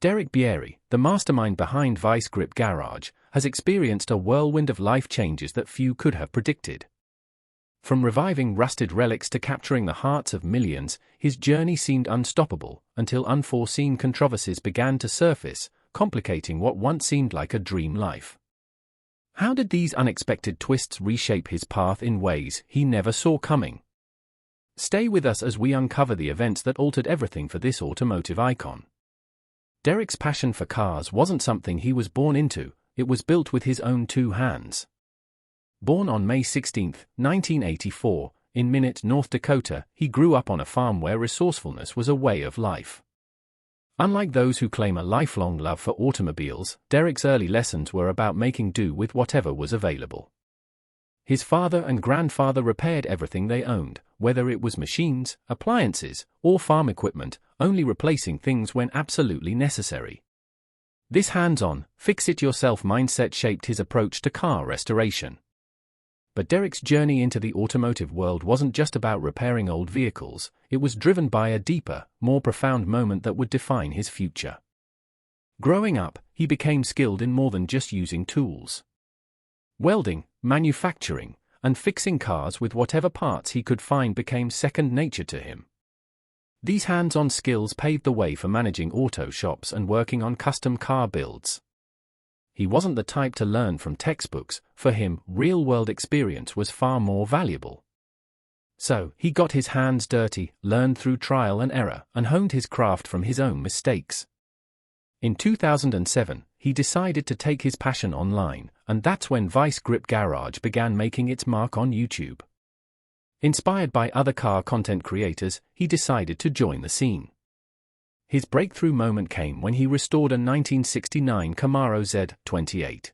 Derek Bieri, the mastermind behind Vice Grip Garage, has experienced a whirlwind of life changes that few could have predicted. From reviving rusted relics to capturing the hearts of millions, his journey seemed unstoppable until unforeseen controversies began to surface, complicating what once seemed like a dream life. How did these unexpected twists reshape his path in ways he never saw coming? Stay with us as we uncover the events that altered everything for this automotive icon. Derek's passion for cars wasn't something he was born into, it was built with his own two hands. Born on May 16, 1984, in Minot, North Dakota, he grew up on a farm where resourcefulness was a way of life. Unlike those who claim a lifelong love for automobiles, Derek's early lessons were about making do with whatever was available. His father and grandfather repaired everything they owned, whether it was machines, appliances, or farm equipment, only replacing things when absolutely necessary. This hands-on, fix-it-yourself mindset shaped his approach to car restoration. But Derek's journey into the automotive world wasn't just about repairing old vehicles, it was driven by a deeper, more profound moment that would define his future. Growing up, he became skilled in more than just using tools. Welding, manufacturing, and fixing cars with whatever parts he could find became second nature to him. These hands-on skills paved the way for managing auto shops and working on custom car builds. He wasn't the type to learn from textbooks. For him, real-world experience was far more valuable. So, he got his hands dirty, learned through trial and error, and honed his craft from his own mistakes. In 2007, he decided to take his passion online, and that's when Vice Grip Garage began making its mark on YouTube. Inspired by other car content creators, he decided to join the scene. His breakthrough moment came when he restored a 1969 Camaro Z28.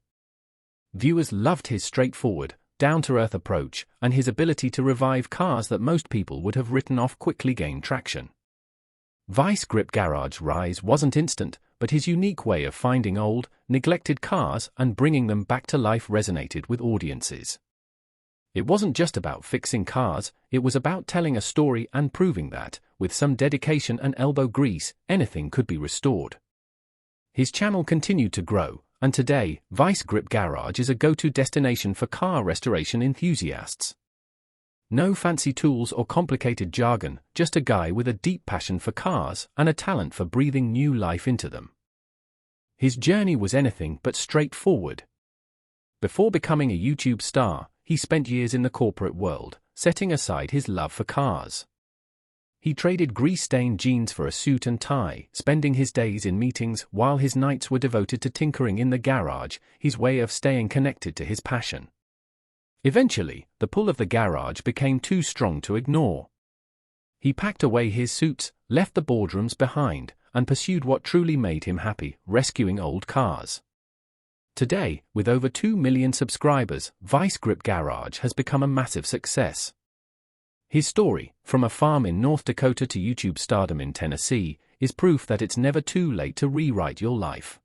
Viewers loved his straightforward, down-to-earth approach, and his ability to revive cars that most people would have written off quickly gained traction. Vice Grip Garage's rise wasn't instant, but his unique way of finding old, neglected cars and bringing them back to life resonated with audiences. It wasn't just about fixing cars, it was about telling a story and proving that, with some dedication and elbow grease, anything could be restored. His channel continued to grow, and today, Vice Grip Garage is a go-to destination for car restoration enthusiasts. No fancy tools or complicated jargon, just a guy with a deep passion for cars and a talent for breathing new life into them. His journey was anything but straightforward. Before becoming a YouTube star, he spent years in the corporate world, setting aside his love for cars. He traded grease-stained jeans for a suit and tie, spending his days in meetings while his nights were devoted to tinkering in the garage, his way of staying connected to his passion. Eventually, the pull of the garage became too strong to ignore. He packed away his suits, left the boardrooms behind, and pursued what truly made him happy, rescuing old cars. Today, with over 2 million subscribers, Vice Grip Garage has become a massive success. His story, from a farm in North Dakota to YouTube stardom in Tennessee, is proof that it's never too late to rewrite your life.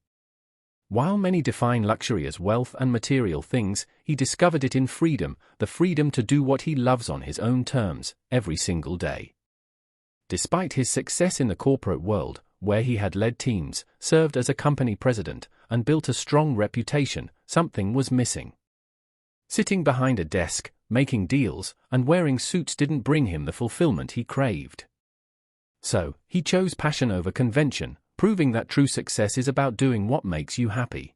While many define luxury as wealth and material things, he discovered it in freedom, the freedom to do what he loves on his own terms, every single day. Despite his success in the corporate world, where he had led teams, served as a company president, and built a strong reputation, something was missing. Sitting behind a desk, making deals, and wearing suits didn't bring him the fulfillment he craved. So, he chose passion over convention, proving that true success is about doing what makes you happy.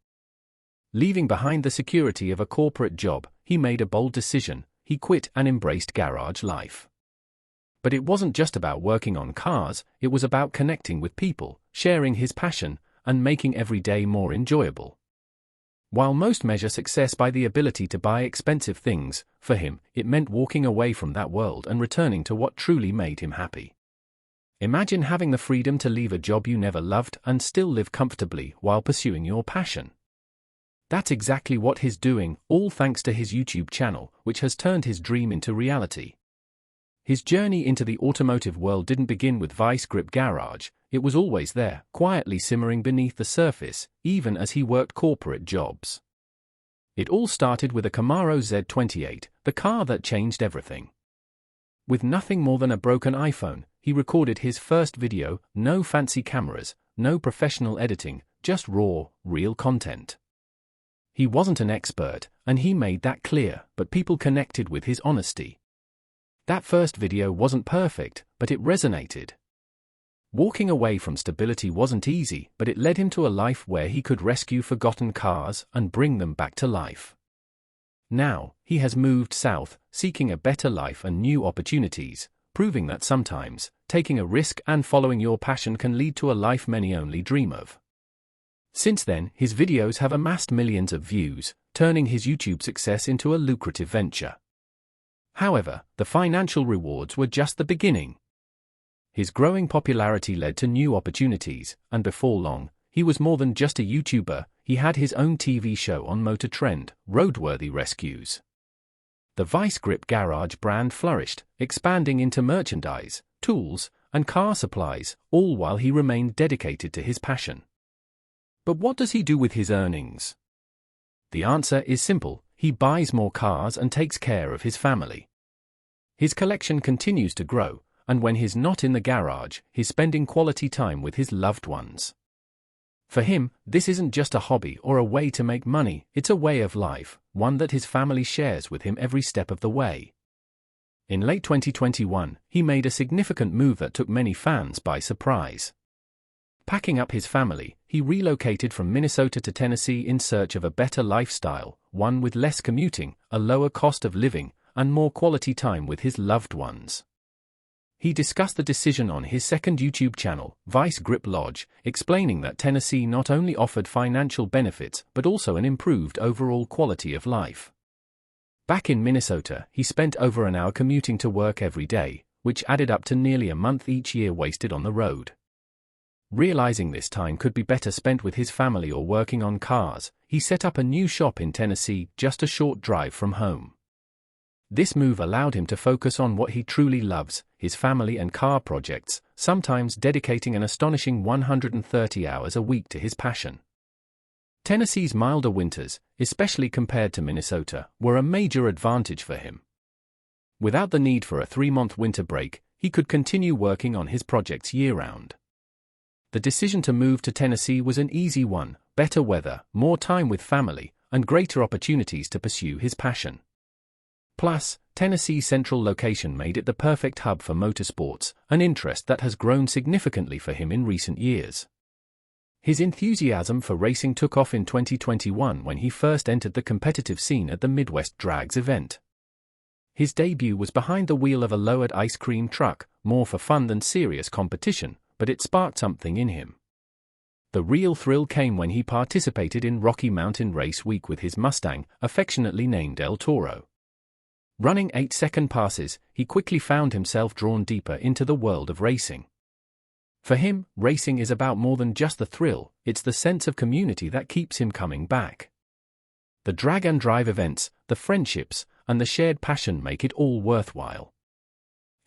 Leaving behind the security of a corporate job, he made a bold decision. He quit and embraced garage life. But it wasn't just about working on cars, it was about connecting with people, sharing his passion, and making every day more enjoyable. While most measure success by the ability to buy expensive things, for him, it meant walking away from that world and returning to what truly made him happy. Imagine having the freedom to leave a job you never loved and still live comfortably while pursuing your passion. That's exactly what he's doing, all thanks to his YouTube channel, which has turned his dream into reality. His journey into the automotive world didn't begin with Vice Grip Garage, it was always there, quietly simmering beneath the surface, even as he worked corporate jobs. It all started with a Camaro Z28, the car that changed everything. With nothing more than a broken iPhone, he recorded his first video, no fancy cameras, no professional editing, just raw, real content. He wasn't an expert, and he made that clear, but people connected with his honesty. That first video wasn't perfect, but it resonated. Walking away from stability wasn't easy, but it led him to a life where he could rescue forgotten cars and bring them back to life. Now, he has moved south, seeking a better life and new opportunities, proving that sometimes, taking a risk and following your passion can lead to a life many only dream of. Since then, his videos have amassed millions of views, turning his YouTube success into a lucrative venture. However, the financial rewards were just the beginning. His growing popularity led to new opportunities, and before long, he was more than just a YouTuber. He had his own TV show on motor trend, Roadworthy Rescues. The Vice Grip Garage brand flourished, expanding into merchandise, tools, and car supplies, all while he remained dedicated to his passion. But what does he do with his earnings? The answer is simple: he buys more cars and takes care of his family. His collection continues to grow, and when he's not in the garage, he's spending quality time with his loved ones. For him, this isn't just a hobby or a way to make money, it's a way of life, one that his family shares with him every step of the way. In late 2021, he made a significant move that took many fans by surprise. Packing up his family, he relocated from Minnesota to Tennessee in search of a better lifestyle, one with less commuting, a lower cost of living, and more quality time with his loved ones. He discussed the decision on his second YouTube channel, Vice Grip Lodge, explaining that Tennessee not only offered financial benefits but also an improved overall quality of life. Back in Minnesota, he spent over an hour commuting to work every day, which added up to nearly a month each year wasted on the road. Realizing this time could be better spent with his family or working on cars, he set up a new shop in Tennessee, just a short drive from home. This move allowed him to focus on what he truly loves, his family and car projects, sometimes dedicating an astonishing 130 hours a week to his passion. Tennessee's milder winters, especially compared to Minnesota, were a major advantage for him. Without the need for a 3-month winter break, he could continue working on his projects year-round. The decision to move to Tennessee was an easy one: better weather, more time with family, and greater opportunities to pursue his passion. Plus, Tennessee's central location made it the perfect hub for motorsports, an interest that has grown significantly for him in recent years. His enthusiasm for racing took off in 2021 when he first entered the competitive scene at the Midwest Drags event. His debut was behind the wheel of a lowered ice cream truck, more for fun than serious competition, but it sparked something in him. The real thrill came when he participated in Rocky Mountain Race Week with his Mustang, affectionately named El Toro. Running 8-second passes, he quickly found himself drawn deeper into the world of racing. For him, racing is about more than just the thrill, it's the sense of community that keeps him coming back. The drag and drive events, the friendships, and the shared passion make it all worthwhile.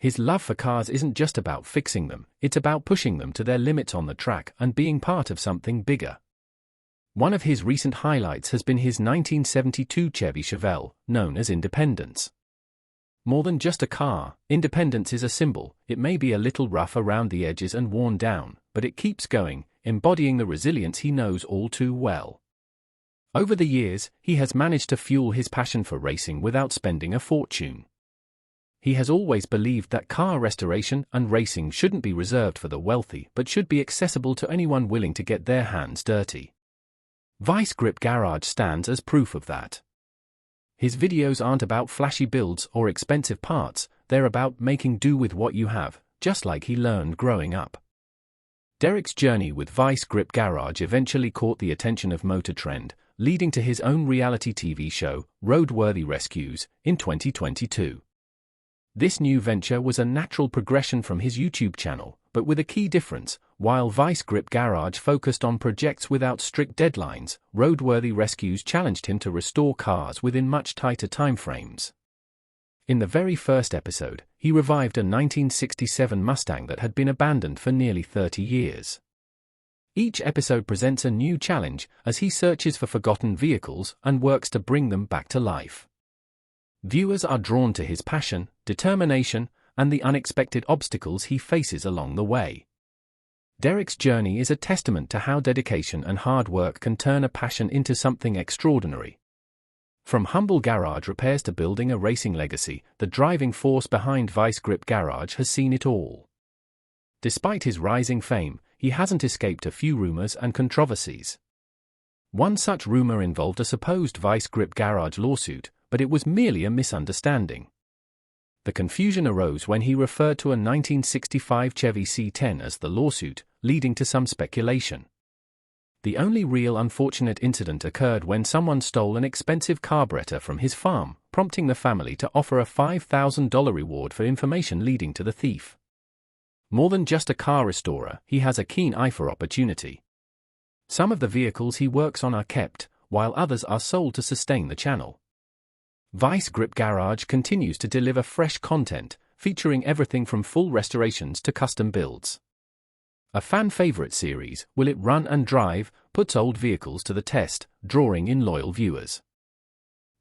His love for cars isn't just about fixing them, it's about pushing them to their limits on the track and being part of something bigger. One of his recent highlights has been his 1972 Chevy Chevelle, known as Independence. More than just a car, Independence is a symbol. It may be a little rough around the edges and worn down, but it keeps going, embodying the resilience he knows all too well. Over the years, he has managed to fuel his passion for racing without spending a fortune. He has always believed that car restoration and racing shouldn't be reserved for the wealthy but should be accessible to anyone willing to get their hands dirty. Vice Grip Garage stands as proof of that. His videos aren't about flashy builds or expensive parts, they're about making do with what you have, just like he learned growing up. Derek's journey with Vice Grip Garage eventually caught the attention of Motor Trend, leading to his own reality TV show, Roadworthy Rescues, in 2022. This new venture was a natural progression from his YouTube channel, but with a key difference. While Vice Grip Garage focused on projects without strict deadlines, Roadworthy Rescues challenged him to restore cars within much tighter timeframes. In the very first episode, he revived a 1967 Mustang that had been abandoned for nearly 30 years. Each episode presents a new challenge as he searches for forgotten vehicles and works to bring them back to life. Viewers are drawn to his passion, determination, and the unexpected obstacles he faces along the way. Derek's journey is a testament to how dedication and hard work can turn a passion into something extraordinary. From humble garage repairs to building a racing legacy, the driving force behind Vice Grip Garage has seen it all. Despite his rising fame, he hasn't escaped a few rumors and controversies. One such rumor involved a supposed Vice Grip Garage lawsuit, but it was merely a misunderstanding. The confusion arose when he referred to a 1965 Chevy C10 as the lawsuit, leading to some speculation. The only real unfortunate incident occurred when someone stole an expensive carburetor from his farm, prompting the family to offer a $5,000 reward for information leading to the thief. More than just a car restorer, he has a keen eye for opportunity. Some of the vehicles he works on are kept, while others are sold to sustain the channel. Vice Grip Garage continues to deliver fresh content, featuring everything from full restorations to custom builds. A fan-favorite series, Will It Run and Drive, puts old vehicles to the test, drawing in loyal viewers.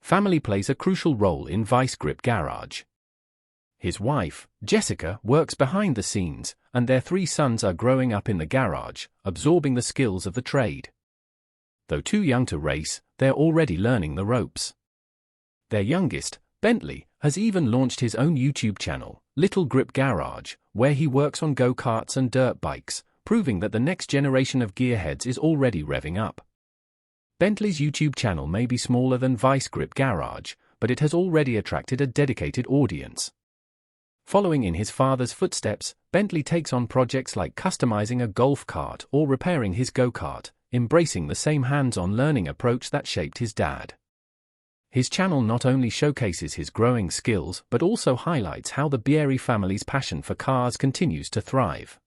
Family plays a crucial role in Vice Grip Garage. His wife, Jessica, works behind the scenes, and their 3 sons are growing up in the garage, absorbing the skills of the trade. Though too young to race, they're already learning the ropes. Their youngest, Bentley, has even launched his own YouTube channel, Little Grip Garage, where he works on go-karts and dirt bikes, proving that the next generation of gearheads is already revving up. Bentley's YouTube channel may be smaller than Vice Grip Garage, but it has already attracted a dedicated audience. Following in his father's footsteps, Bentley takes on projects like customizing a golf cart or repairing his go-kart, embracing the same hands-on learning approach that shaped his dad. His channel not only showcases his growing skills but also highlights how the Bieri family's passion for cars continues to thrive.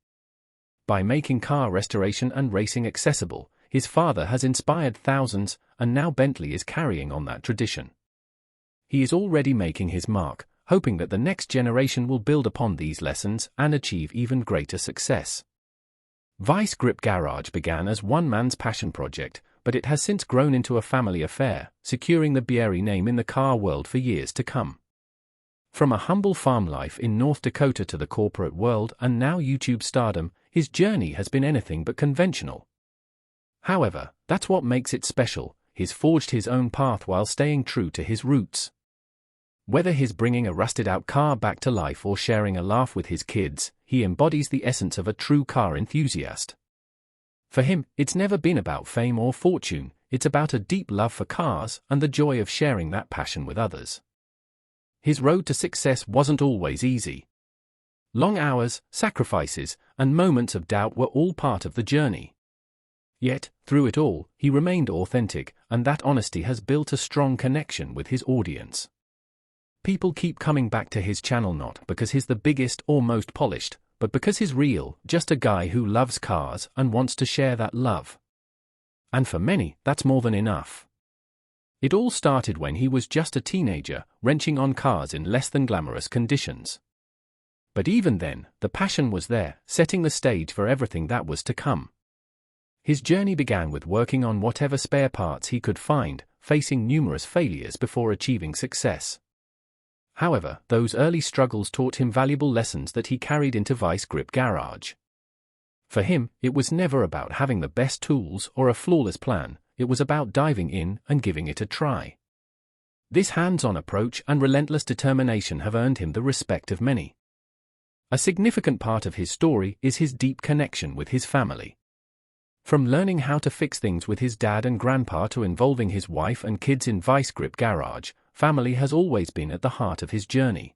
By making car restoration and racing accessible, his father has inspired thousands, and now Bentley is carrying on that tradition. He is already making his mark, hoping that the next generation will build upon these lessons and achieve even greater success. Vice Grip Garage began as one man's passion project, but it has since grown into a family affair, securing the Bieri name in the car world for years to come. From a humble farm life in North Dakota to the corporate world and now YouTube stardom, his journey has been anything but conventional. However, that's what makes it special. He's forged his own path while staying true to his roots. Whether he's bringing a rusted-out car back to life or sharing a laugh with his kids, he embodies the essence of a true car enthusiast. For him, it's never been about fame or fortune, it's about a deep love for cars and the joy of sharing that passion with others. His road to success wasn't always easy. Long hours, sacrifices, and moments of doubt were all part of the journey. Yet, through it all, he remained authentic, and that honesty has built a strong connection with his audience. People keep coming back to his channel not because he's the biggest or most polished, but because he's real, just a guy who loves cars and wants to share that love. And for many, that's more than enough. It all started when he was just a teenager, wrenching on cars in less than glamorous conditions. But even then, the passion was there, setting the stage for everything that was to come. His journey began with working on whatever spare parts he could find, facing numerous failures before achieving success. However, those early struggles taught him valuable lessons that he carried into Vice Grip Garage. For him, it was never about having the best tools or a flawless plan, it was about diving in and giving it a try. This hands-on approach and relentless determination have earned him the respect of many. A significant part of his story is his deep connection with his family. From learning how to fix things with his dad and grandpa to involving his wife and kids in Vice Grip Garage, family has always been at the heart of his journey.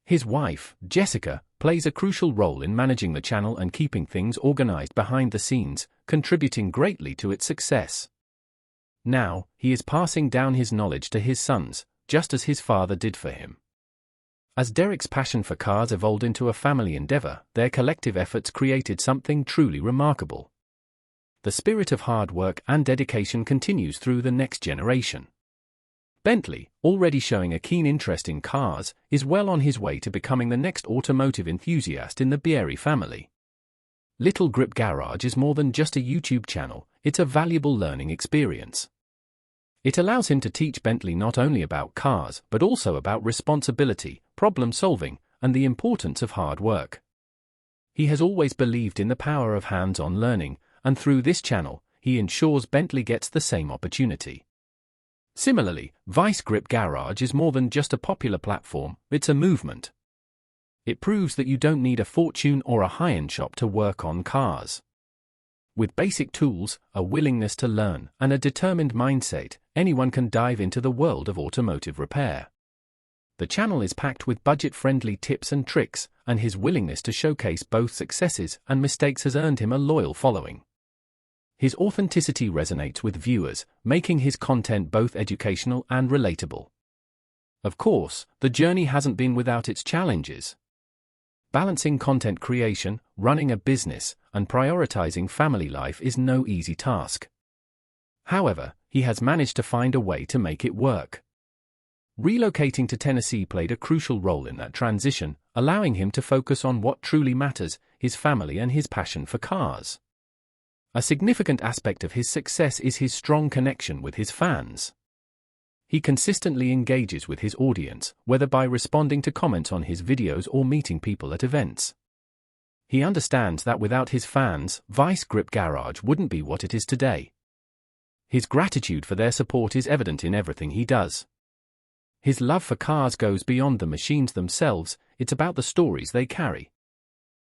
His wife, Jessica, plays a crucial role in managing the channel and keeping things organized behind the scenes, contributing greatly to its success. Now, he is passing down his knowledge to his sons, just as his father did for him. As Derek's passion for cars evolved into a family endeavor, their collective efforts created something truly remarkable. The spirit of hard work and dedication continues through the next generation. Bentley, already showing a keen interest in cars, is well on his way to becoming the next automotive enthusiast in the Bieri family. Little Grip Garage is more than just a YouTube channel, it's a valuable learning experience. It allows him to teach Bentley not only about cars but also about responsibility, problem solving, and the importance of hard work. He has always believed in the power of hands-on learning, and through this channel, he ensures Bentley gets the same opportunity. Similarly, Vice Grip Garage is more than just a popular platform, it's a movement. It proves that you don't need a fortune or a high-end shop to work on cars. With basic tools, a willingness to learn, and a determined mindset, anyone can dive into the world of automotive repair. The channel is packed with budget-friendly tips and tricks, and his willingness to showcase both successes and mistakes has earned him a loyal following. His authenticity resonates with viewers, making his content both educational and relatable. Of course, the journey hasn't been without its challenges. Balancing content creation, running a business, and prioritizing family life is no easy task. However, he has managed to find a way to make it work. Relocating to Tennessee played a crucial role in that transition, allowing him to focus on what truly matters, his family and his passion for cars. A significant aspect of his success is his strong connection with his fans. He consistently engages with his audience, whether by responding to comments on his videos or meeting people at events. He understands that without his fans, Vice Grip Garage wouldn't be what it is today. His gratitude for their support is evident in everything he does. His love for cars goes beyond the machines themselves, it's about the stories they carry.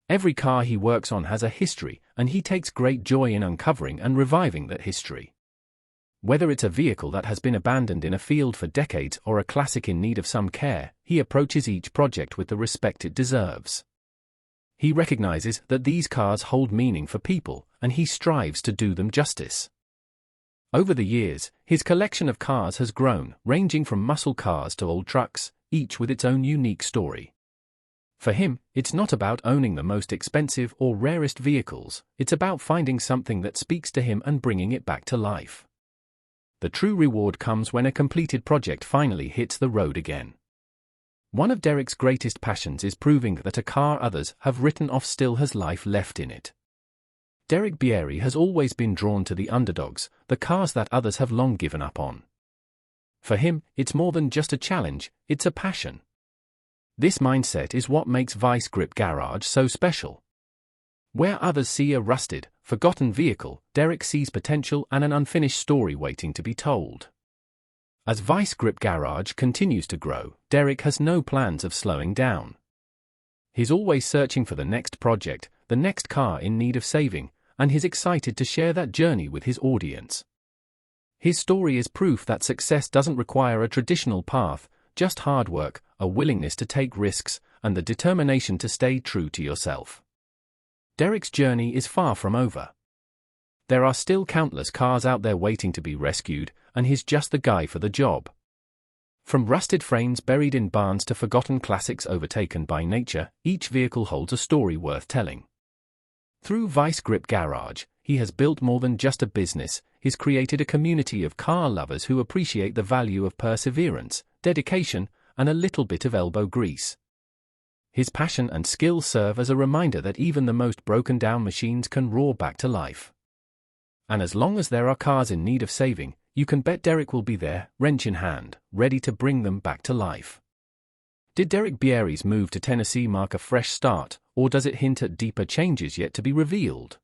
Every car he works on has a history, and he takes great joy in uncovering and reviving that history. Whether it's a vehicle that has been abandoned in a field for decades or a classic in need of some care, he approaches each project with the respect it deserves. He recognizes that these cars hold meaning for people, and he strives to do them justice. Over the years, his collection of cars has grown, ranging from muscle cars to old trucks, each with its own unique story. For him, it's not about owning the most expensive or rarest vehicles, it's about finding something that speaks to him and bringing it back to life. The true reward comes when a completed project finally hits the road again. One of Derek's greatest passions is proving that a car others have written off still has life left in it. Derek Bieri has always been drawn to the underdogs, the cars that others have long given up on. For him, it's more than just a challenge, it's a passion. This mindset is what makes Vice Grip Garage so special. Where others see a rusted, forgotten vehicle, Derek sees potential and an unfinished story waiting to be told. As Vice Grip Garage continues to grow, Derek has no plans of slowing down. He's always searching for the next project, the next car in need of saving, and he's excited to share that journey with his audience. His story is proof that success doesn't require a traditional path, just hard work, a willingness to take risks, and the determination to stay true to yourself. Derek's journey is far from over. There are still countless cars out there waiting to be rescued, and he's just the guy for the job. From rusted frames buried in barns to forgotten classics overtaken by nature, each vehicle holds a story worth telling. Through Vice Grip Garage, he has built more than just a business, he's created a community of car lovers who appreciate the value of perseverance, dedication, and a little bit of elbow grease. His passion and skill serve as a reminder that even the most broken-down machines can roar back to life. And as long as there are cars in need of saving, you can bet Derek will be there, wrench in hand, ready to bring them back to life. Did Derek Bieri's move to Tennessee mark a fresh start, or does it hint at deeper changes yet to be revealed?